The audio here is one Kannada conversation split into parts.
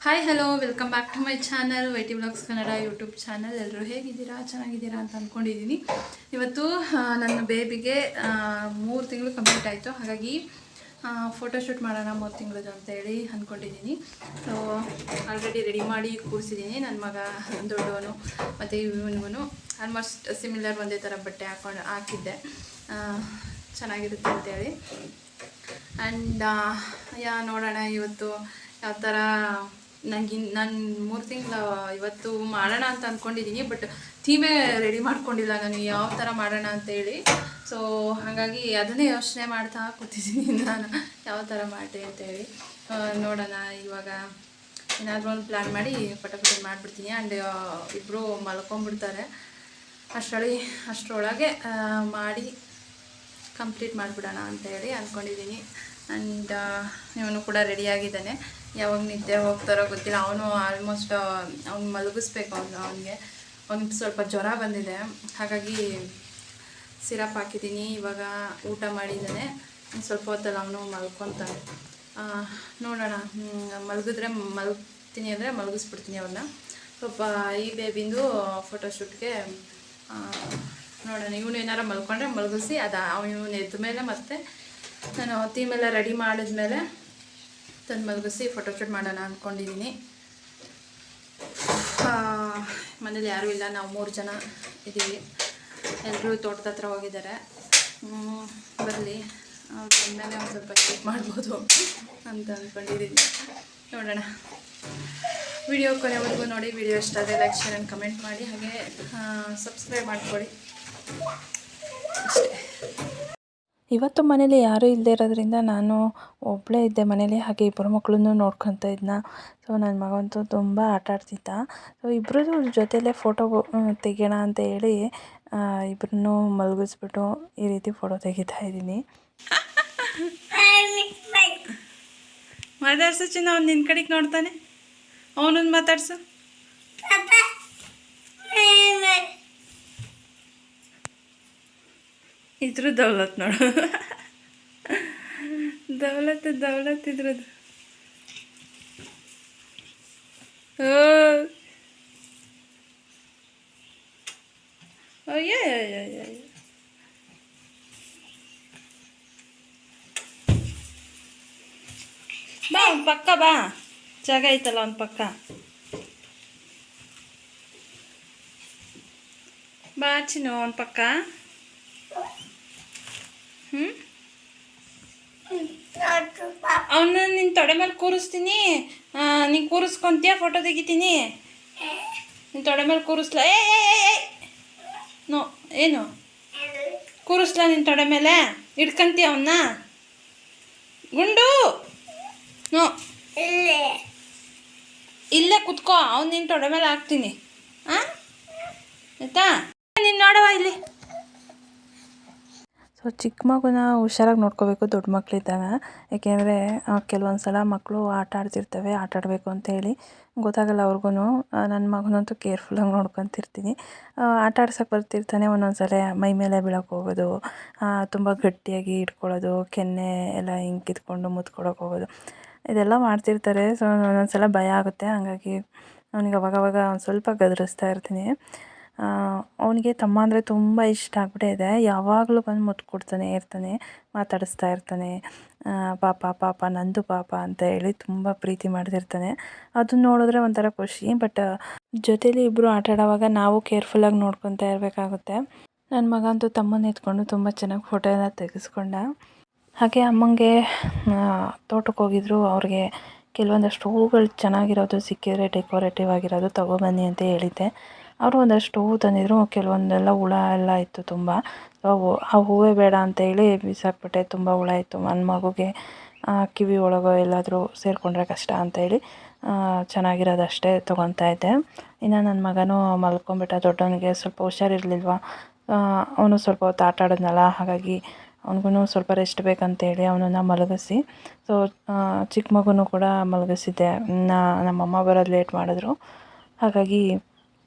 Hi hello welcome back to my channel YT vlogs Kannada YouTube channel. ಎಲ್ಲರೂ ಹೇಗಿದ್ದೀರಾ? ಚೆನ್ನಾಗಿದ್ದೀರಾ ಅಂತ ಅಂದ್ಕೊಂಡಿದ್ದೀನಿ. ಇವತ್ತು ನನ್ನ ಬೇಬಿಗೆ 3 ತಿಂಗಳು ಕಂಪ್ಲೀಟ್ ಆಯಿತು. ಹಾಗಾಗಿ ಫೋಟೋಶೂಟ್ ಮಾಡೋಣ 3 ತಿಂಗಳದ್ದು ಅಂತೇಳಿ ಅಂದ್ಕೊಂಡಿದ್ದೀನಿ. ಸೊ ಆಲ್ರೆಡಿ ರೆಡಿ ಮಾಡಿ ಕೂರಿಸಿದ್ದೀನಿ. ನನ್ನ ಮಗ ದೊಡ್ಡವನು ಮತ್ತು ಇವನಿಗೂ ಆಲ್ಮೋಸ್ಟ್ ಸಿಮಿಲರ್ ಒಂದೇ ಥರ ಬಟ್ಟೆ ಹಾಕಿದ್ದೆ, ಚೆನ್ನಾಗಿರುತ್ತೆ ಅಂತೇಳಿ. ಆ್ಯಂಡ್ ನೋಡೋಣ ಇವತ್ತು ಯಾವ ಥರ ನಾನು 3 ತಿಂಗಳು ಇವತ್ತು ಮಾಡೋಣ ಅಂತ ಅಂದ್ಕೊಂಡಿದ್ದೀನಿ. ಬಟ್ ಥೀಮೇ ರೆಡಿ ಮಾಡ್ಕೊಂಡಿಲ್ಲ ನಾನು ಯಾವ ಥರ ಮಾಡೋಣ ಅಂತೇಳಿ. ಸೊ ಹಾಗಾಗಿ ಅದನ್ನೇ ಯೋಚನೆ ಮಾಡ್ತಾ ಕೂತಿದ್ದೀನಿ ನಾನು, ಯಾವ ಥರ ಮಾಡಿದೆ ಅಂತೇಳಿ. ನೋಡೋಣ, ಇವಾಗ ಏನಾದರೂ ಒಂದು ಪ್ಲ್ಯಾನ್ ಮಾಡಿ ಪಟಾಪಟಿ ಮಾಡಿಬಿಡ್ತೀನಿ. ಆ್ಯಂಡ್ ಇಬ್ಬರು ಮಲ್ಕೊಂಡ್ಬಿಡ್ತಾರೆ. ಅಷ್ಟರೊಳಗೆ ಮಾಡಿ ಕಂಪ್ಲೀಟ್ ಮಾಡಿಬಿಡೋಣ ಅಂತೇಳಿ ಅಂದ್ಕೊಂಡಿದ್ದೀನಿ. ಆ್ಯಂಡ್ ಇವನು ಕೂಡ ರೆಡಿಯಾಗಿದ್ದಾನೆ. ಯಾವಾಗ ನಿದ್ದೆ ಹೋಗ್ತಾರೋ ಗೊತ್ತಿಲ್ಲ. ಅವನು ಆಲ್ಮೋಸ್ಟ್ ಅವ್ನು ಮಲಗಿಸ್ಬೇಕು. ಅವನಿಗೆ ಸ್ವಲ್ಪ ಜ್ವರ ಬಂದಿದೆ, ಹಾಗಾಗಿ ಸಿರಪ್ ಹಾಕಿದ್ದೀನಿ. ಇವಾಗ ಊಟ ಮಾಡಿದ್ದಾನೆ. ಸ್ವಲ್ಪ ಹೊತ್ತಲ್ಲಿ ಅವನು ಮಲ್ಕೊತಾನೆ. ನೋಡೋಣ, ಮಲಗಿದ್ರೆ ಮಲಗ್ತೀನಿ ಅಂದರೆ ಮಲಗಿಸ್ಬಿಡ್ತೀನಿ ಅವ್ರನ್ನ. ಸ್ವಲ್ಪ ಈ ಬೇಬಿಂದು ಫೋಟೋಶೂಟ್ಗೆ ನೋಡೋಣ. ಇವನು ಏನಾರು ಮಲ್ಕೊಂಡ್ರೆ ಮಲಗಿಸಿ ಇವನು ಎದ್ದ ಮೇಲೆ ಮತ್ತೆ ನಾನು ಥೀಮೆಲ್ಲ ರೆಡಿ ಮಾಡಿದ್ಮೇಲೆ ತಂದು ಮಲಗಿಸಿ ಫೋಟೋಶೂಟ್ ಮಾಡೋಣ ಅಂದ್ಕೊಂಡಿದ್ದೀನಿ. ಮನೇಲಿ ಯಾರೂ ಇಲ್ಲ, ನಾವು 3 ಜನ ಇದ್ದೀವಿ. ಎಲ್ಲರೂ ತೋಟದ ಹತ್ರ ಹೋಗಿದ್ದಾರೆ. ಬರಲಿ, ಬಂದಮೇಲೆ ಒಂದು ಸ್ವಲ್ಪ ಹೆಲ್ಪ್ ಮಾಡ್ಬೋದು ಅಂತ ಅಂದ್ಕೊಂಡಿದ್ದೀನಿ. ನೋಡೋಣ, ವಿಡಿಯೋ ಕೊನೆವರೆಗೂ ನೋಡಿ. ವಿಡಿಯೋ ಇಷ್ಟ ಆದರೆ ಲೈಕ್, ಶೇರ್ ಆ್ಯಂಡ್ ಕಮೆಂಟ್ ಮಾಡಿ. ಹಾಗೆ ಸಬ್ಸ್ಕ್ರೈಬ್ ಮಾಡ್ಕೊಳ್ಳಿ ಅಷ್ಟೇ. ಇವತ್ತು ಮನೇಲಿ ಯಾರೂ ಇಲ್ಲದೆ ಇರೋದ್ರಿಂದ ನಾನು ಒಬ್ಬಳೇ ಇದ್ದೆ ಮನೇಲಿ. ಹಾಗೆ ಇಬ್ಬರು ಮಕ್ಕಳನ್ನು ನೋಡ್ಕೊತ ಇದ್ನ. ಸೊ ನನ್ನ ಮಗಂತೂ ತುಂಬ ಆಟ ಆಡ್ತಿದ್ದ. ಸೊ ಇಬ್ಬರದ್ದು ಜೊತೆಯಲ್ಲೇ ಫೋಟೋ ತೆಗೆಯೋಣ ಅಂತ ಹೇಳಿ ಇಬ್ಬರನ್ನೂ ಮಲಗಿಸ್ಬಿಟ್ಟು ಈ ರೀತಿ ಫೋಟೋ ತೆಗಿತಾ ಇದ್ದೀನಿ. ಮಾತಾಡ್ಸು ಚಿನ್ನ, ಅವ್ನು ನಿನ್ನ ಕಡೆಗೆ ನೋಡ್ತಾನೆ. ಅವನೊಂದು ಮಾತಾಡ್ಸು. ಇದ್ರ ದೌಲತ್ ನೋಡು, ದೌಲತ್ ಇದ್ರದ್ದು. ಅಯ್ಯ ಬಾ, ಅವ್ನ ಪಕ್ಕ ಬಾ, ಜಾಗ ಐತಲ್ಲ ಅವ್ನ ಪಕ್ಕ. ಬಾ ಚಿನ್ನು, ಅವ್ನ ಪಕ್ಕ. ಅವನ್ನ ನಿನ್ನ ತೊಡೆ ಮೇಲೆ ಕೂರಿಸ್ತೀನಿ. ನೀನು ಕೂರಿಸ್ಕೊಂತೀಯ, ಫೋಟೋ ತೆಗಿತೀನಿ. ನಿನ್ನ ತೊಡೆ ಮೇಲೆ ಕೂರಿಸ್ಲಾ? ನೋ, ಏನು ಕೂರಿಸ್ಲಾ? ನಿನ್ನ ತೊಡೆ ಮೇಲೆ ಇಟ್ಕೊಂತೀಯ ಅವನ್ನ? ಗುಂಡು ನೋ, ಇಲ್ಲೇ ಕುತ್ಕೋ. ಅವ್ನು ನಿನ್ನ ತೊಡೆ ಮೇಲೆ ಹಾಕ್ತೀನಿ. ಆಯಿತಾ? ನೀನು ನೋಡವ ಇಲ್ಲಿ. ಸೊ ಚಿಕ್ಕ ಮಗುನ ಹುಷಾರಾಗಿ ನೋಡ್ಕೋಬೇಕು ದೊಡ್ಡ ಮಕ್ಕಳಿದ್ದಾಗ. ಏಕೆಂದರೆ ಕೆಲವೊಂದು ಸಲ ಮಕ್ಕಳು ಆಟ ಆಡ್ತಿರ್ತವೆ, ಆಟ ಆಡಬೇಕು ಅಂತ ಹೇಳಿ ಗೊತ್ತಾಗಲ್ಲ ಅವ್ರಿಗೂ. ನನ್ನ ಮಗನಂತೂ ಕೇರ್ಫುಲ್ಲಾಗಿ ನೋಡ್ಕೊತಿರ್ತೀನಿ. ಆಟ ಆಡ್ಸೋಕ್ಕೆ ಬರ್ತಿರ್ತಾನೆ, ಒಂದೊಂದು ಸಲ ಮೈ ಮೇಲೆ ಬೀಳೋಕ್ಕೆ ಹೋಗೋದು, ತುಂಬ ಗಟ್ಟಿಯಾಗಿ ಇಟ್ಕೊಳ್ಳೋದು, ಕೆನ್ನೆ ಎಲ್ಲ ಹಿಂಗೆ ಕಿತ್ಕೊಂಡು ಮುತ್ಕೊಡೋಕೆ ಹೋಗೋದು, ಇದೆಲ್ಲ ಮಾಡ್ತಿರ್ತಾರೆ. ಸೊ ಒಂದೊಂದು ಸಲ ಭಯ ಆಗುತ್ತೆ. ಹಾಗಾಗಿ ಅವನಿಗೆ ಅವಾಗವಾಗ ಒಂದು ಸ್ವಲ್ಪ ಗದರಿಸ್ತಾ ಇರ್ತೀನಿ. ಅವನಿಗೆ ತಮ್ಮ ಅಂದರೆ ತುಂಬ ಇಷ್ಟ ಆಗ್ಬಿಟ್ಟಿದೆ. ಯಾವಾಗಲೂ ಬಂದು ಮುತ್ತು ಕೊಡ್ತಾನೆ ಇರ್ತಾನೆ, ಮಾತಾಡಿಸ್ತಾ ಇರ್ತಾನೆ. ಪಾಪ ನಂದು ಪಾಪ ಅಂತ ಹೇಳಿ ತುಂಬ ಪ್ರೀತಿ ಮಾಡ್ತಿರ್ತಾನೆ. ಅದನ್ನ ನೋಡಿದ್ರೆ ಒಂಥರ ಖುಷಿ. ಬಟ್ ಜೊತೇಲಿ ಇಬ್ಬರು ಆಟ ಆಡೋವಾಗ ನಾವು ಕೇರ್ಫುಲ್ಲಾಗಿ ನೋಡ್ಕೊತಾ ಇರಬೇಕಾಗುತ್ತೆ. ನನ್ನ ಮಗ ಅಂತೂ ತಮ್ಮನ್ನ ಎತ್ಕೊಂಡು ತುಂಬ ಚೆನ್ನಾಗಿ ಫೋಟೋ ಎಲ್ಲ ತೆಗೆಸ್ಕೊಂಡ. ಹಾಗೆ ಅಮ್ಮಂಗೆ ತೋಟಕ್ಕೆ ಹೋಗಿದ್ರು. ಅವ್ರಿಗೆ ಕೆಲವೊಂದಷ್ಟು ಹೂಗಳು ಚೆನ್ನಾಗಿರೋದು ಸಿಕ್ಕಿದ್ರೆ ಡೆಕೋರೇಟಿವ್ ಆಗಿರೋದು ತೊಗೊಬನ್ನಿ ಅಂತ ಹೇಳಿದ್ದೆ. ಅವರು ಒಂದಷ್ಟು ಹೂವು ತಂದಿದ್ರು. ಕೆಲವೊಂದೆಲ್ಲ ಹುಳ ಎಲ್ಲ ಇತ್ತು ತುಂಬ. ಆ ಹೂವೇ ಬೇಡ ಅಂತ ಹೇಳಿ ಬಿಸಾಕ್ಬಿಟ್ಟೆ. ತುಂಬ ಹುಳ ಇತ್ತು. ನನ್ನ ಮಗುಗೆ ಕಿವಿ ಒಳಗೋ ಎಲ್ಲಾದರೂ ಸೇರಿಕೊಂಡ್ರೆ ಕಷ್ಟ ಅಂತ ಹೇಳಿ ಚೆನ್ನಾಗಿರೋದಷ್ಟೇ ತೊಗೊತಾ ಇದ್ದೆ. ಇನ್ನು ನನ್ನ ಮಗನೂ ಮಲ್ಕೊಂಬಿಟ್ಟ. ದೊಡ್ಡವನಿಗೆ ಸ್ವಲ್ಪ ಹುಷಾರಿರಲಿಲ್ವ, ಅವನು ಸ್ವಲ್ಪ ಹೊತ್ತು ಆಟ ಆಡಿದ್ನಲ್ಲ, ಹಾಗಾಗಿ ಅವನಿಗೂ ಸ್ವಲ್ಪ ರೆಸ್ಟ್ ಬೇಕಂತೇಳಿ ಅವನನ್ನು ಮಲಗಿಸಿ. ಸೊ ಚಿಕ್ಕ ಮಗುನೂ ಕೂಡ ಮಲಗಿಸಿದ್ದೆ. ನಮ್ಮಮ್ಮ ಬರೋದು ಲೇಟ್ ಮಾಡಿದ್ರು. ಹಾಗಾಗಿ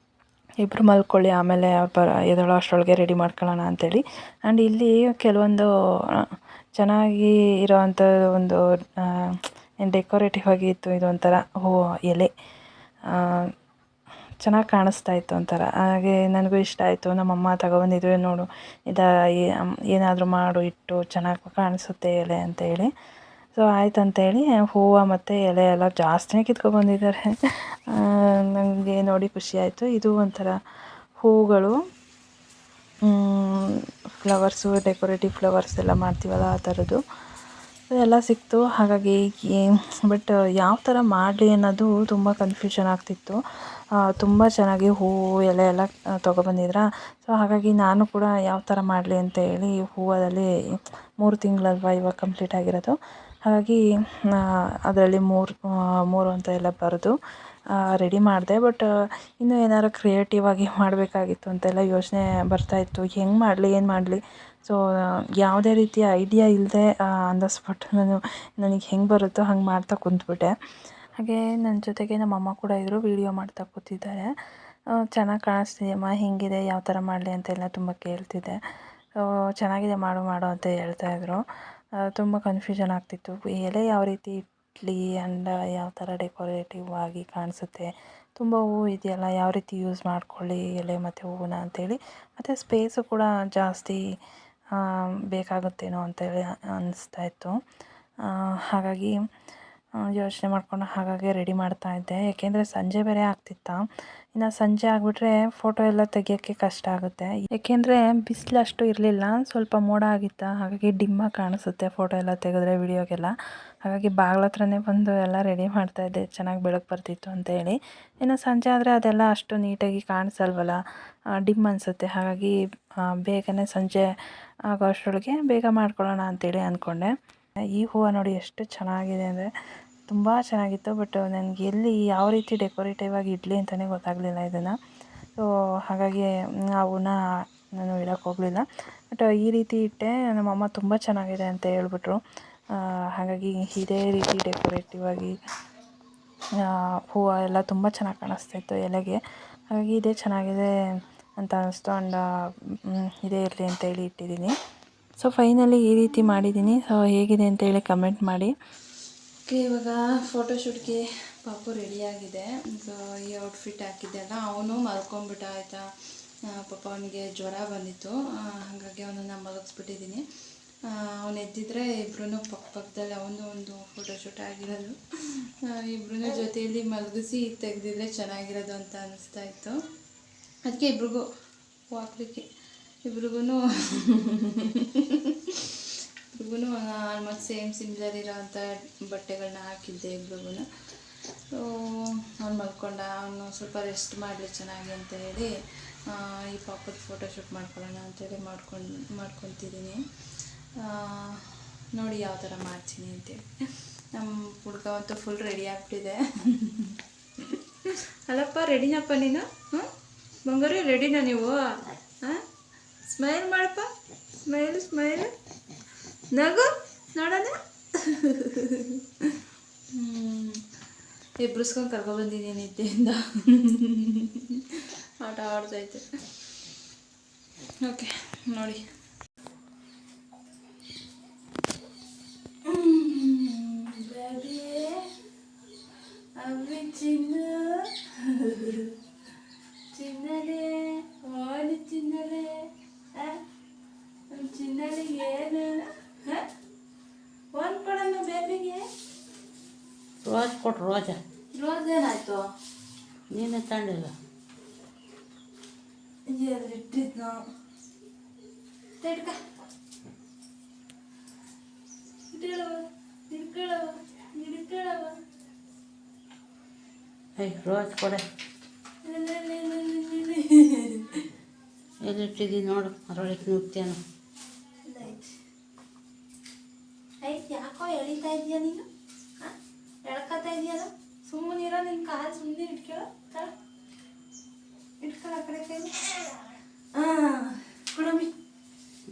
ಇಬ್ಬರು ಮಲ್ಕೊಳ್ಳಿ, ಆಮೇಲೆ ಅವ್ರು ಎದ್ದೇಳೋ ಅಷ್ಟರೊಳಗೆ ರೆಡಿ ಮಾಡ್ಕೊಳ್ಳೋಣ ಅಂಥೇಳಿ. ಆ್ಯಂಡ್ ಇಲ್ಲಿ ಕೆಲವೊಂದು ಚೆನ್ನಾಗಿ ಇರೋವಂಥ ಒಂದು ಡೆಕೋರೇಟಿವ್ ಆಗಿ ಇತ್ತು. ಇದೊಂಥರ ಎಲೆ ಚೆನ್ನಾಗಿ ಕಾಣಿಸ್ತಾ ಇತ್ತು ಒಂಥರ. ಹಾಗೆ ನನಗೂ ಇಷ್ಟ ಆಯಿತು. ನಮ್ಮಮ್ಮ ತಗೊಬಂದಿದ್ರು, ನೋಡು ಏನಾದರೂ ಮಾಡು ಇಟ್ಟು ಚೆನ್ನಾಗಿ ಕಾಣಿಸುತ್ತೆ ಎಲೆ ಅಂತೇಳಿ. ಸೊ ಆಯ್ತು ಅಂತೇಳಿ ಹೂವು ಮತ್ತು ಎಲೆ ಎಲ್ಲ ಜಾಸ್ತಿನೇ ಕಿತ್ಕೊಬಂದಿದ್ದಾರೆ. ನನಗೆ ನೋಡಿ ಖುಷಿ ಆಯಿತು. ಇದು ಒಂಥರ ಹೂಗಳು, ಫ್ಲವರ್ಸು, ಡೆಕೋರೇಟಿವ್ ಫ್ಲವರ್ಸ್ ಎಲ್ಲ ಮಾಡ್ತೀವಲ್ಲ ಆ ಥರದ್ದು ಎಲ್ಲ ಸಿಕ್ತು. ಹಾಗಾಗಿ ಬಟ್ ಯಾವ ಥರ ಮಾಡಲಿ ಅನ್ನೋದು ತುಂಬ ಕನ್ಫ್ಯೂಷನ್ ಆಗ್ತಿತ್ತು. ತುಂಬ ಚೆನ್ನಾಗಿ ಹೂವು ಎಲೆ ಎಲ್ಲ ತೊಗೊಬಂದಿದ್ರಾ. ಸೊ ಹಾಗಾಗಿ ನಾನು ಕೂಡ ಯಾವ ಥರ ಮಾಡಲಿ ಅಂತ ಹೇಳಿ ಹೂವಲ್ಲಿ 3 ತಿಂಗಳಲ್ವ ಇವಾಗ ಕಂಪ್ಲೀಟ್ ಆಗಿರೋದು. ಹಾಗಾಗಿ ಅದರಲ್ಲಿ ಮೂರು ಅಂತ ಎಲ್ಲ ಬರೆದು ರೆಡಿ ಮಾಡಿದೆ. ಬಟ್ ಇನ್ನೂ ಏನಾದ್ರು ಕ್ರಿಯೇಟಿವ್ ಆಗಿ ಮಾಡಬೇಕಾಗಿತ್ತು ಅಂತೆಲ್ಲ ಯೋಚನೆ ಬರ್ತಾಯಿತ್ತು. ಹೆಂಗೆ ಮಾಡಲಿ, ಏನು ಮಾಡಲಿ. ಸೊ ಯಾವುದೇ ರೀತಿಯ ಐಡಿಯಾ ಇಲ್ಲದೆ ಆನ್ ದ ಸ್ಪಾಟ್ ನನಗೆ ಹೆಂಗೆ ಬರುತ್ತೋ ಹಂಗೆ ಮಾಡ್ತಾ ಕುಂತ್ಬಿಟ್ಟೆ. ಹಾಗೆ ನನ್ನ ಜೊತೆಗೆ ನಮ್ಮಮ್ಮ ಕೂಡ ಇದ್ದರು, ವೀಡಿಯೋ ಮಾಡ್ತಾ ಕೂತಿದ್ದಾರೆ. ಚೆನ್ನಾಗಿ ಕಾಣಿಸ್ತಿದೆಯಮ್ಮ, ಹೆಂಗಿದೆ, ಯಾವ ಥರ ಮಾಡಲಿ ಅಂತೆಲ್ಲ ತುಂಬ ಕೇಳ್ತಿದ್ದೆ. ಚೆನ್ನಾಗಿದೆ, ಮಾಡು ಅಂತ ಹೇಳ್ತಾಯಿದ್ರು. ತುಂಬ ಕನ್ಫ್ಯೂಷನ್ ಆಗ್ತಿತ್ತು. ಎಲೆ ಯಾವ ರೀತಿ ಇಡ್ಲಿ ಅಂಡ್ ಯಾವ ಥರ ಡೆಕೋರೇಟಿವ್ ಆಗಿ ಕಾಣಿಸುತ್ತೆ, ತುಂಬ ಹೂವು ಇದೆಯಲ್ಲ, ಯಾವ ರೀತಿ ಯೂಸ್ ಮಾಡ್ಕೊಳ್ಳಿ ಎಲೆ ಮತ್ತು ಹೂವನ್ನ ಅಂತೇಳಿ. ಮತ್ತು ಸ್ಪೇಸು ಕೂಡ ಜಾಸ್ತಿ ಬೇಕಾಗುತ್ತೇನೋ ಅಂತೇಳಿ ಅನ್ನಿಸ್ತಾಯಿತ್ತು. ಹಾಗಾಗಿ ಯೋಚನೆ ಮಾಡಿಕೊಂಡು ಹಾಗಾಗಿ ರೆಡಿ ಮಾಡ್ತಾಯಿದ್ದೆ. ಏಕೆಂದರೆ ಸಂಜೆ ಬೇರೆ ಆಗ್ತಿತ್ತಾ. ಇನ್ನು ಸಂಜೆ ಆಗಿಬಿಟ್ರೆ ಫೋಟೋ ಎಲ್ಲ ತೆಗಿಯೋಕ್ಕೆ ಕಷ್ಟ ಆಗುತ್ತೆ. ಏಕೆಂದರೆ ಬಿಸಿಲು ಅಷ್ಟು ಇರಲಿಲ್ಲ, ಸ್ವಲ್ಪ ಮೋಡ ಆಗಿತ್ತಾ. ಹಾಗಾಗಿ ಡಿಮ್ಮಾಗಿ ಕಾಣಿಸುತ್ತೆ ಫೋಟೋ ಎಲ್ಲ ತೆಗೆದ್ರೆ ವಿಡಿಯೋಗೆಲ್ಲ. ಹಾಗಾಗಿ ಬಾಗಿಲ ಹತ್ರನೇ ಬಂದು ಎಲ್ಲ ರೆಡಿ ಮಾಡ್ತಾಯಿದ್ದೆ, ಚೆನ್ನಾಗಿ ಬೆಳಕು ಬರ್ತಿತ್ತು ಅಂತೇಳಿ. ಇನ್ನು ಸಂಜೆ ಆದರೆ ಅದೆಲ್ಲ ಅಷ್ಟು ನೀಟಾಗಿ ಕಾಣಿಸಲ್ವಲ್ಲ, ಡಿಮ್ ಅನಿಸುತ್ತೆ. ಹಾಗಾಗಿ ಬೇಗನೆ ಸಂಜೆ ಆಗೋ ಅಷ್ಟರೊಳಗೆ ಬೇಗ ಮಾಡ್ಕೊಳ್ಳೋಣ ಅಂತೇಳಿ ಅಂದ್ಕೊಂಡೆ. ಈ ಹೂವು ನೋಡಿ ಎಷ್ಟು ಚೆನ್ನಾಗಿದೆ ಅಂದರೆ ತುಂಬ ಚೆನ್ನಾಗಿತ್ತು. ಬಟ್ ನನಗೆ ಎಲ್ಲಿ ಯಾವ ರೀತಿ ಡೆಕೋರೇಟಿವ್ ಆಗಿ ಇಡಲಿ ಅಂತಲೇ ಗೊತ್ತಾಗಲಿಲ್ಲ ಇದನ್ನು. ಸೊ ಹಾಗಾಗಿ ಅವನ್ನ ನಾನು ಇಡೋಕ್ಕೆ ಹೋಗಲಿಲ್ಲ. ಬಟ್ ಈ ರೀತಿ ಇಟ್ಟೆ. ನಮ್ಮಮ್ಮ ತುಂಬ ಚೆನ್ನಾಗಿದೆ ಅಂತ ಹೇಳ್ಬಿಟ್ರು. ಹಾಗಾಗಿ ಇದೇ ರೀತಿ ಡೆಕೋರೇಟಿವ್ ಆಗಿ ಹೂವು ಎಲ್ಲ ತುಂಬ ಚೆನ್ನಾಗಿ ಕಾಣಿಸ್ತಾಯಿತ್ತು ಎಲೆಗೆ. ಹಾಗಾಗಿ ಇದೇ ಚೆನ್ನಾಗಿದೆ ಅಂತ ಅನ್ನಿಸ್ತು. ಆ್ಯಂಡ್ ಇದೇ ಇರಲಿ ಅಂತೇಳಿ ಇಟ್ಟಿದ್ದೀನಿ. ಸೊ ಫೈನಲಿ ಈ ರೀತಿ ಮಾಡಿದ್ದೀನಿ. ಸೊ ಹೇಗಿದೆ ಅಂತೇಳಿ ಕಮೆಂಟ್ ಮಾಡಿ. ಓಕೆ, ಇವಾಗ ಫೋಟೋಶೂಟ್ಗೆ ಪಾಪು ರೆಡಿಯಾಗಿದೆ. ಸೊ ಈ ಔಟ್ಫಿಟ್ ಹಾಕಿದ್ದೆ ಅಲ್ಲ, ಅವನು ಮಲ್ಕೊಂಡ್ಬಿಟ್ಟ ಆಯಿತಾ. ಪಾಪ ಅವನಿಗೆ ಜ್ವರ ಬಂದಿತ್ತು, ಹಾಗಾಗಿ ಅವನನ್ನು ಮಲಗಿಸ್ಬಿಟ್ಟಿದ್ದೀನಿ. ಅವನು ಎದ್ದಿದ್ರೆ ಇಬ್ಬರೂ ಪಕ್ಕದಲ್ಲಿ ಅವನು ಒಂದು ಫೋಟೋಶೂಟ್ ಆಗಿರೋದು. ಇಬ್ಬರೂ ಜೊತೆಯಲ್ಲಿ ಮಲಗಿಸಿ ತೆಗೆದಿದ್ರೆ ಚೆನ್ನಾಗಿರೋದು ಅಂತ ಅನ್ನಿಸ್ತಾ ಇತ್ತು. ಅದಕ್ಕೆ ಇಬ್ರಿಗೂ ಹಾಕ್ಲಿಕ್ಕೆ ಇಬ್ರಿಗೂ ಆಲ್ಮೋಸ್ಟ್ ಸೇಮ್ ಸಿಮಿಲರ್ ಇರೋವಂಥ ಬಟ್ಟೆಗಳನ್ನ ಹಾಕಿದ್ದೆ ಇಬ್ರಿಗೂ. ಸೊ ಅವ್ನು ಮಲ್ಕೊಂಡ, ಅವನು ಸ್ವಲ್ಪ ರೆಸ್ಟ್ ಮಾಡಲಿ ಚೆನ್ನಾಗಿ ಅಂತ ಹೇಳಿ ಈ ಪಾಪದ ಫೋಟೋಶೂಟ್ ಮಾಡ್ಕೊಳ್ಳೋಣ ಅಂತೇಳಿ ಮಾಡ್ಕೊತಿದ್ದೀನಿ. ನೋಡಿ ಯಾವ ಥರ ಮಾಡ್ತೀನಿ ಅಂತೇಳಿ. ನಮ್ಮ ಹುಡುಗ ಅಂತೂ ಫುಲ್ ರೆಡಿ ಆಗ್ಬಿಟ್ಟಿದೆ. ಅಲ್ಲಪ್ಪ, ರೆಡಿನಪ್ಪ ನೀನು? ಬಂಗಾರಿ ರೆಡಿನಾ ನೀವು? ಸ್ಮೈಲ್ ಮಾಡಪ್ಪ, ಸ್ಮೈಲ್ ನಗು ನೋಡೋಣ. ಎಬ್ರಿಸ್ಕೊಂಡು ಕರ್ಕೊಬಂದಿದ್ದೀನಿ ನಿದ್ದೆಯಿಂದ. ಆಟ ಆಡ್ತೈತೆ. ಓಕೆ ನೋಡಿ, ಚಿನ್ನಲೆ ಓಲಿ ಚಿನ್ನಲೆ ಚಿನ್ನಲಿಗೆ ಏನು ಒಂದು ಕೊಡೋಣ ಬೇಬಿಗೆ. ರೋಜ್ ಕೊಟ್ಟು ರೋಜ ಏನಾಯ್ತು? ನೀನೇ ತಗೊಂಡಿಲ್ಲ. ಇಟ್ಟಿದ್ದು ನಾವು ತಡ್ಕ ಹಿಡ್ಕೊಳ್ಳವ. ರೋಜ್ ಕೊಡೆ ಎಲ್ಲಿಟ್ಟಿದ್ದೀನಿ ನೋಡು, ಅದರೊಳಗೆ ನುಗ್ತೇನು. ಯಾಕೋ ಎಳಿತಾ ಇದೀಯ ನೀನು? ಎಳ್ಕೊತಾ ಇದೆಯಲ್ಲ, ಸುಮ್ಮನಿರೋ. ನಿನ್ನ ಕಾಲು ಸುಮ್ಮನೆ ಇಟ್ಕೊಳ್ಳೋ ಆ ಕಡೆ ಕೈ. ಕೊಡಮ್ಮಿ,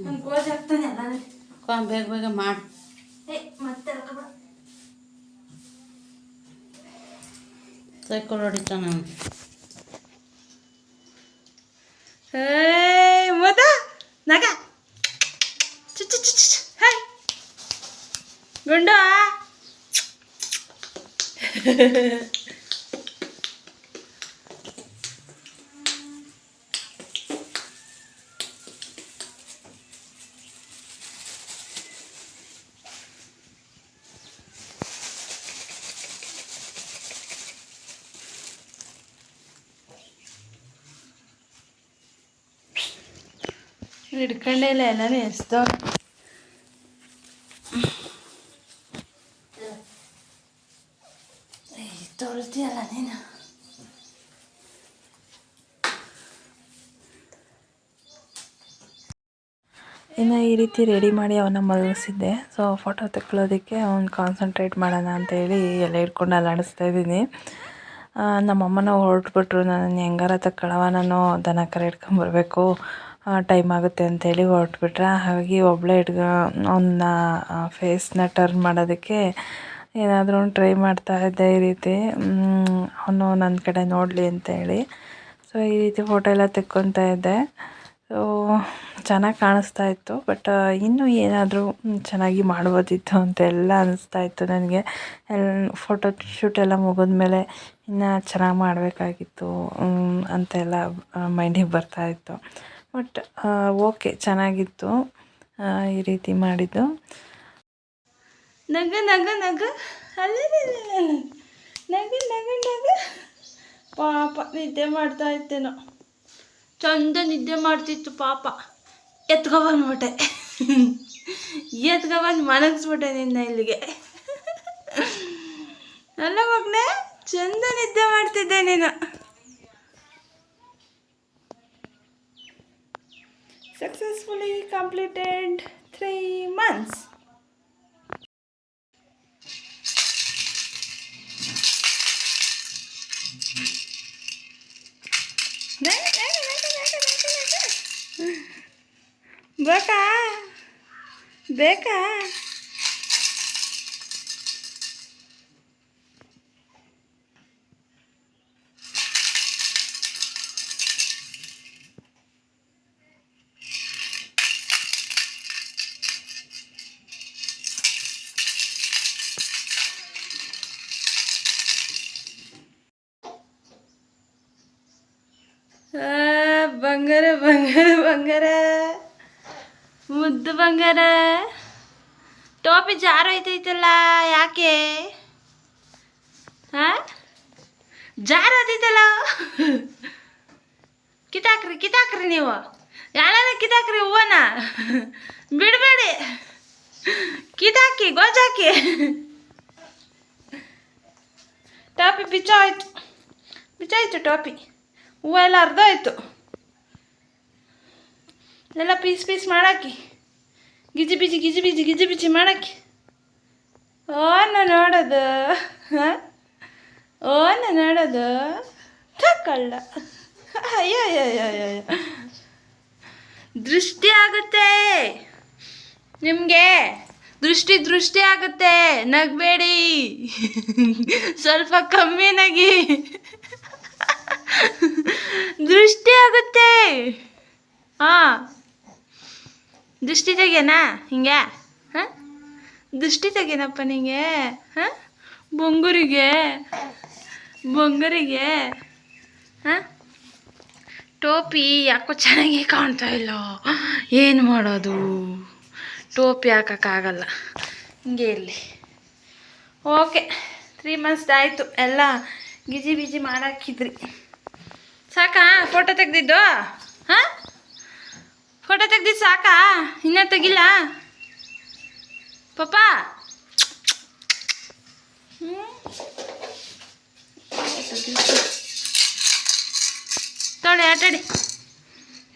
ನಾನು ಗೋಜ್ ಹಾಕ್ತಾನೆ ಎಲ್ಲ. ಬೇಗ ಮಾಡು. ಮತ್ತೆ ಎಳ್ಕೊಬೇಡ. ಸೈಕಲ್ ಹೊಡಿತಾನ ಮದ ನಗ ಚುಚ್ಚು ಹಾಯ್ ಗುಂಡು ಹಿಡ್ಕೊಂಡೇ ಇಲ್ಲ ಎಲ್ಲನೂ ಎಸ್ದವ್ರು. ತೋರಿಸ್ತೀಯಲ್ಲ ನೀನು. ಇನ್ನು ಈ ರೀತಿ ರೆಡಿ ಮಾಡಿ ಅವನ್ನ ಮಲಗಿಸಿದ್ದೆ. ಸೊ ಫೋಟೋ ತೆಕ್ಕೊಳ್ಳೋದಕ್ಕೆ ಅವ್ನು ಕಾನ್ಸಂಟ್ರೇಟ್ ಮಾಡೋಣ ಅಂತೇಳಿ ಎಲ್ಲ ಹಿಡ್ಕೊಂಡು ಅಲ್ಲಾಡಿಸ್ತಾ ಇದ್ದೀನಿ. ನಮ್ಮಮ್ಮನ ಹೊರಟ್ಬಿಟ್ರು. ನಾನು ಹೆಂಗಾರ ತಕ್ಕೊಳ್ಳವ, ನಾನು ದನ ಕರು ಹಿಡ್ಕೊಂಬರ್ಬೇಕು, ಟೈಮ್ ಆಗುತ್ತೆ ಅಂತೇಳಿ ಹೊರಟ್ಬಿಟ್ರೆ. ಹಾಗಾಗಿ ಒಬ್ಬಳೇ ಅವನ್ನ ಫೇಸ್ನ ಟರ್ನ್ ಮಾಡೋದಕ್ಕೆ ಏನಾದರೂ ಒಂದು ಟ್ರೈ ಮಾಡ್ತಾ ಇದ್ದೆ ಈ ರೀತಿ, ಅವನು ನನ್ನ ಕಡೆ ನೋಡಲಿ ಅಂತೇಳಿ. ಸೊ ಈ ರೀತಿ ಫೋಟೋ ಎಲ್ಲ ತೆಕ್ಕೊತಾ ಇದ್ದೆ. ಸೊ ಚೆನ್ನಾಗಿ ಕಾಣಿಸ್ತಾ ಇತ್ತು. ಬಟ್ ಇನ್ನೂ ಏನಾದರೂ ಚೆನ್ನಾಗಿ ಮಾಡ್ಬೋದಿತ್ತು ಅಂತೆಲ್ಲ ಅನ್ನಿಸ್ತಾ ಇತ್ತು ನನಗೆ. ಫೋಟೋ ಶೂಟ್ ಎಲ್ಲ ಮುಗಿದ್ಮೇಲೆ ಇನ್ನು ಚೆನ್ನಾಗಿ ಮಾಡಬೇಕಾಗಿತ್ತು ಅಂತೆಲ್ಲ ಮೈಂಡಿಗೆ ಬರ್ತಾಯಿತ್ತು. ಬಟ್ ಓಕೆ, ಚೆನ್ನಾಗಿತ್ತು ಈ ರೀತಿ ಮಾಡಿದ್ದು. ನಗು ನಗು ನಗು ಅಲ್ಲ ನಗು ನಗು ನಗು. ಪಾಪ ನಿದ್ದೆ ಮಾಡ್ತಾ ಇತ್ತೇನೋ, ಚಂದ ನಿದ್ದೆ ಮಾಡ್ತಿತ್ತು ಪಾಪ. ಎತ್ಕೊಬಂದ್ಬಿಟ್ಟೆ, ಎತ್ಕೊಬಂದು ಮಲಗಿಸ್ಬಿಟ್ಟೆ ನಿನ್ನ ಇಲ್ಲಿಗೆ. ಅಲ್ಲ ಮಗನೇ, ಚಂದ ನಿದ್ದೆ ಮಾಡ್ತಿದ್ದೆ ನೀನು. Successfully completed 3 months. ಬೇಕಾ ಬೇಕಾ ಬಂಗಾರ ಬಂಗಾರ ಬಂಗಾರ, ಮುದ್ದು ಬಂಗಾರ. ಟೋಪಿ ಜಾರೋಯ್ತೈತಲ್ಲ, ಯಾಕೆ? ಹಾಂ, ಜಾರೋದೈತಲ್ಲ. ಕಿತಾಕ್ರಿ ನೀವು, ಯಾರ ಕಿತಾಕ್ರಿ ಹೂವನ, ಬಿಡಬೇಡಿ, ಕಿತಾಕಿ ಗೋಜಾಕಿ. ಟೋಪಿ ಬಿಚ್ಚೋಯ್ತು ಟೋಪಿ. ಹೂವು ಎಲ್ಲ ಅರ್ಧೋಯ್ತು. ಎಲ್ಲ ಪೀಸ್ ಮಾಡಾಕಿ, ಗಿಜಿ ಬಿಜಿ ಮಾಡಾಕಿ. ಓನ ನೋಡೋದು, ಹಾಂ, ಓನ ನೋಡೋದು ತಕ್ಕಳ್ಳ. ಅಯ್ಯಯ್ಯಯ್ಯಯ್ಯ, ದೃಷ್ಟಿ ಆಗುತ್ತೆ ನಿಮಗೆ, ದೃಷ್ಟಿ ಆಗುತ್ತೆ. ನಗಬೇಡಿ, ಸ್ವಲ್ಪ ಕಮ್ಮಿ ನಗಿ, ದೃಷ್ಟಿ ಆಗುತ್ತೆ. ಹಾಂ, ದೃಷ್ಟಿ ತೆಗೆನಾ ಹಿಂಗೆ? ಹಾಂ, ದೃಷ್ಟಿ ತೆಗೆನಪ್ಪ ನಿಂಗೆ? ಹಾಂ, ಬೊಂಗುರಿಗೆ ಹಾಂ. ಟೋಪಿ ಯಾಕೋ ಚೆನ್ನಾಗಿ ಕಾಣ್ತಾ ಇಲ್ಲ, ಏನು ಮಾಡೋದು? ಟೋಪಿ ಹಾಕೋಕ್ಕಾಗಲ್ಲ, ಹಿಂಗೆ ಇರಲಿ. ಓಕೆ, 3 months ಆಯಿತು. ಎಲ್ಲ ಗಿಜಿ ಬಿಜಿ ಮಾಡಾಕಿದ್ರಿ. ಸಾಕಾ ಫೋಟೋ ತೆಗ್ದಿದ್ದು? ಹಾಂ, ಫೋಟೋ ತೆಗ್ದಿದ್ದು ಸಾಕಾ? ಇನ್ನೂ ತೆಗಿಲ್ಲ ಪಾಪ? ತೊಳೆ ಆಟಾಡಿ,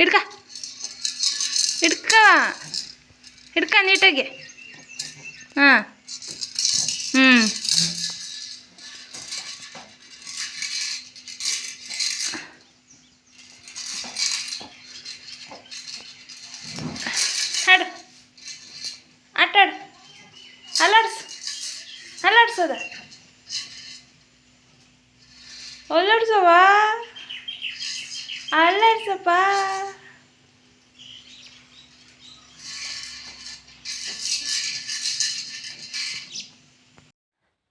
ಹಿಡ್ಕ ನೀಟಾಗಿ. ಹಾಂ, ಹಾಡು ಆಟಾಡು, ಅಲ್ಲಾಡ್ಸೋದ, ಅಲ್ಲಾಡ್ಸವ, ಅಲ್ಲಾಡ್ಸಪ್ಪ.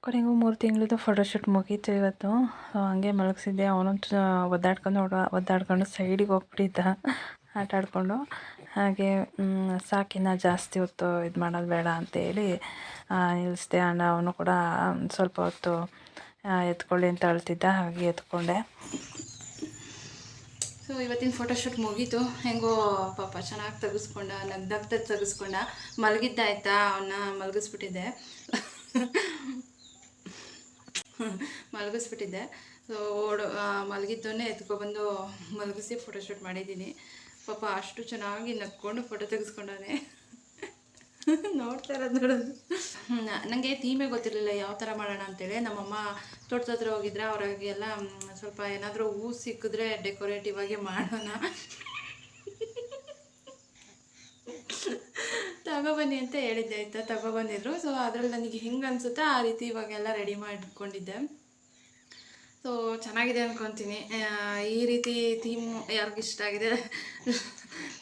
ಕೊನೆಗೂ 3 ತಿಂಗಳದ್ದು ಫೋಟೋಶೂಟ್ ಮುಗೀತು ಇವತ್ತು. ಹಂಗೆ ಮಲಗಿಸಿದ್ದೆ. ಅವನಂತೂ ಒದ್ದಾಡ್ಕೊಂಡು ಸೈಡಿಗೆ ಹೋಗ್ಬಿಟ್ಟಿದ್ದ ಆಟ ಆಡಿಕೊಂಡು. ಹಾಗೆ ಸಾಕಿನ್ನ ಜಾಸ್ತಿ ಹೊತ್ತು ಇದು ಮಾಡೋದು ಬೇಡ ಅಂತೇಳಿ ನಿಲ್ಲಿಸ್ದೆ. ಅವನು ಕೂಡ ಸ್ವಲ್ಪ ಹೊತ್ತು ಎತ್ಕೊಳ್ಳಿ ಅಂತ ಅಳ್ತಿದ್ದ, ಹಾಗೆ ಎತ್ಕೊಂಡೆ. ಸೊ ಇವತ್ತಿನ ಫೋಟೋಶೂಟ್ ಮುಗೀತು. ಹೆಂಗೋ ಪಾಪ ಚೆನ್ನಾಗಿ ತೆಗೆಸ್ಕೊಂಡ, ನಗ್ನಗ್ತ ತೆಗೆಸ್ಕೊಂಡ. ಮಲಗಿದ್ದಾಯ್ತಾ, ಅವನ್ನ ಮಲಗಿಸ್ಬಿಟ್ಟಿದ್ದೆ. ಸೊ ಮಲಗಿದ್ದನ್ನೇ ಎತ್ಕೊಬಂದು ಮಲಗಿಸಿ ಫೋಟೋಶೂಟ್ ಮಾಡಿದ್ದೀನಿ. ಪಾಪ ಅಷ್ಟು ಚೆನ್ನಾಗಿ ನಕ್ಕೊಂಡು ಫೋಟೋ ತೆಗೆಸ್ಕೊಂಡವನೆ. ನೋಡ್ತಾ ನೋಡೋದು. ನನಗೆ ಥೀಮೇ ಗೊತ್ತಿರಲಿಲ್ಲ ಯಾವ ಥರ ಮಾಡೋಣ ಅಂತೇಳಿ. ನಮ್ಮಮ್ಮ ತೋಟದ ಹತ್ರ ಹೋಗಿದ್ರೆ ಅವ್ರಿಗೆಲ್ಲ ಸ್ವಲ್ಪ ಏನಾದರೂ ಹೂ ಸಿಕ್ಕಿದ್ರೆ ಡೆಕೋರೇಟಿವ್ ಆಗಿ ಮಾಡೋಣ ತಗೊಬನ್ನಿ ಅಂತ ಹೇಳಿದ್ದೆ ಆಯಿತಾ. ತಗೊಬಂದಿದ್ರು. ಸೊ ಅದರಲ್ಲಿ ನನಗೆ ಹೆಂಗೆ ಅನಿಸುತ್ತೆ ಆ ರೀತಿ ಇವಾಗೆಲ್ಲ ರೆಡಿ ಮಾಡಿಟ್ಕೊಂಡಿದ್ದೆ. ಸೊ ಚೆನ್ನಾಗಿದೆ ಅಂದ್ಕೊತೀನಿ. ಈ ರೀತಿ ಥೀಮ್ ಯಾರಿಗಿಷ್ಟ ಆಗಿದೆ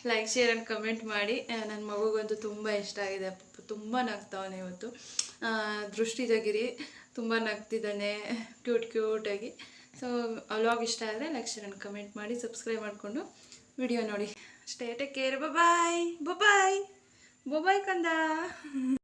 ಲೈಕ್, ಶೇರ್ ಆ್ಯಂಡ್ ಕಮೆಂಟ್ ಮಾಡಿ. ನನ್ನ ಮಗುಗಂತೂ ತುಂಬ ಇಷ್ಟ ಆಗಿದೆ. ತುಂಬ ನಗ್ತಾವನೆ ಇವತ್ತು. ದೃಷ್ಟಿ ತೆಗಿರಿ, ತುಂಬ ನಗ್ತಿದ್ದಾನೆ ಕ್ಯೂಟಾಗಿ. ಸೊ ವ್ಲಾಗ್ ಇಷ್ಟ ಆದರೆ ಲೈಕ್, ಶೇರ್ ಆ್ಯಂಡ್ ಕಮೆಂಟ್ ಮಾಡಿ, ಸಬ್ಸ್ಕ್ರೈಬ್ ಮಾಡಿಕೊಂಡು ವಿಡಿಯೋ ನೋಡಿ. ಅಷ್ಟೇ. Take care. ಬಾಯ್ ಕಂದ.